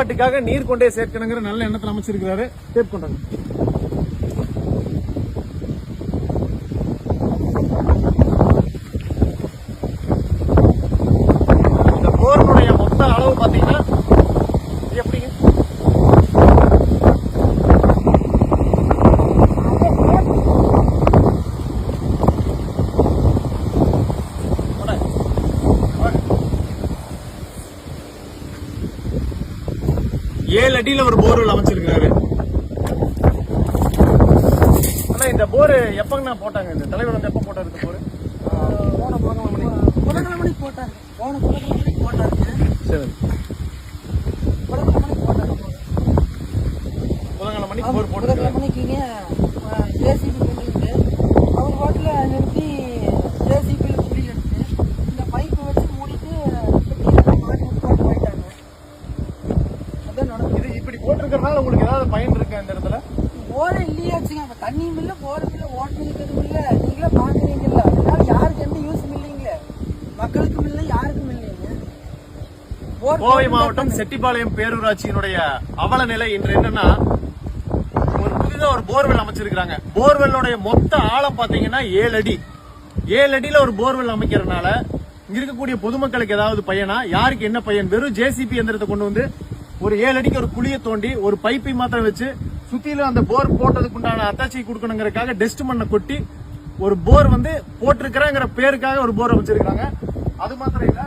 பயன்பாட்டுக்காக நீர் கொண்டே சேர்க்கணுங்கிற நல்ல எண்ணத்தில் அமைச்சிருக்கிறாரு. டேப் கொண்டாங்க. இந்த போர்னுடைய மொத்த அளவு பாத்தீங்கன்னா எப்படிங்க? ஏழு அடியில ஒரு போர்வெல் அமைச்சிருக்காரு. ஆனா இந்த போர் எப்பங்கண்ணா போட்டாங்க? இந்த தலைவர் வந்து எப்ப போட்டாரு இந்த போர்? போன புதன்கிழமை போட்டாங்க. போன புதன்கிழமை போட்டாங்க. சரி, புதன்கிழமை போட்டாங்க. புதன்கிழமை போர் போட்டு புதன்கிழமைக்குங்க ஜேசிபி பண்ணிட்டு அவங்க பாட்டில் நிறுத்தி ஜேசிபியில் குழி எடுத்து இந்த பைப்பு வச்சு மூடிட்டு போயிட்டாங்க. அதான் நடக்குது. இப்படி போட்டிருக்கிறதுனால உங்களுக்கு ஏதாவது பயன் இருக்கு இந்த இடத்துல? போர இல்லையாச்சுங்க. அப்ப தண்ணியும் இல்லை, போரும் இல்லை, ஓட்டம் இருக்கிறதும் இல்லை. நீங்களே பாக்குறீங்கல்ல, அதனால யாருக்கு எந்த யூஸும் இல்லைங்களே, மக்களுக்கும் இல்லை, யாருக்கும் இல்லைங்க. கோவை மாவட்டம் செட்டிப்பாளையம் பேரூராட்சியினுடைய அவல நிலை இன்று என்னன்னா, ஒரு புதிதா ஒரு போர்வெல் அமைச்சிருக்காங்க. போர்வெல்லுடைய மொத்த ஆழம் பாத்தீங்கன்னா 7 அடி. 7 அடியில ஒரு போர்வெல் அமைக்கிறதுனால இங்க இருக்கக்கூடிய பொதுமக்களுக்கு ஏதாவது பயனா? யாருக்கு என்ன பயன்? வெறும் ஜேசிபி எந்திரத்தை கொண்டு வந்து ஒரு 7 அடிக்கு ஒரு குழியை தோண்டி ஒரு பைப்பை மாத்திரம் வச்சு சுத்திலும் அந்த போர் போட்டதுக்கு உண்டான அத்தாச்சி கொடுக்கணுங்கிறதுக்காக டெஸ்ட் மண்ணை கொட்டி ஒரு போர் வந்து போட்டிருக்கிறங்கிற பேருக்காக ஒரு போர் அமைச்சிருக்காங்க. அது மாத்திரம் இல்ல,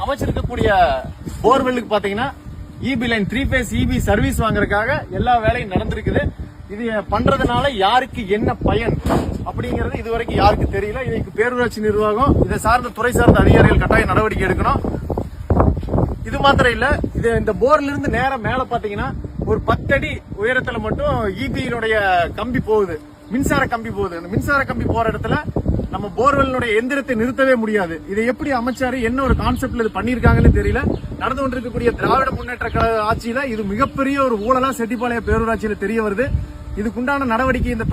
அமைச்சிருக்கக்கூடிய போர்வெல்லுக்கு பாத்தீங்கன்னா EB line 3 phase EB service வாங்குறதுக்காக எல்லா வேலையும் நடந்திருக்குது. இது பண்றதுனால யாருக்கு என்ன பயன் அப்படிங்கறது இதுவரைக்கும் யாருக்கு தெரியல. இதுக்கு பேரூராட்சி நிர்வாகம், இதை சார்ந்த துறை சார்ந்த அதிகாரிகள் கட்டாய நடவடிக்கை எடுக்கணும். இது மாத்திரம் இல்ல, இது இந்த போர்ல இருந்து நேரம் மேல பாத்தீங்கன்னா ஒரு 10 அடி உயரத்துல மட்டும் இபியினுடைய கம்பி போகுது, மின்சார கம்பி போகுது. அந்த மின்சார கம்பி போற இடத்துல நம்ம போர்வெல்லுடைய எந்திரத்தை நிறுத்தவே முடியாது. இதை எப்படி அமைச்சாரு, என்ன ஒரு கான்செப்ட்ல இது பண்ணிருக்காங்கன்னு தெரியல. நடந்து கொண்டிருக்கக்கூடிய திராவிட முன்னேற்ற கழக ஆட்சியில இது மிகப்பெரிய ஒரு ஊழலா செட்டிப்பாளையம் பேரூராட்சியில தெரிய வருது. இதுக்குண்டான நடவடிக்கை இந்த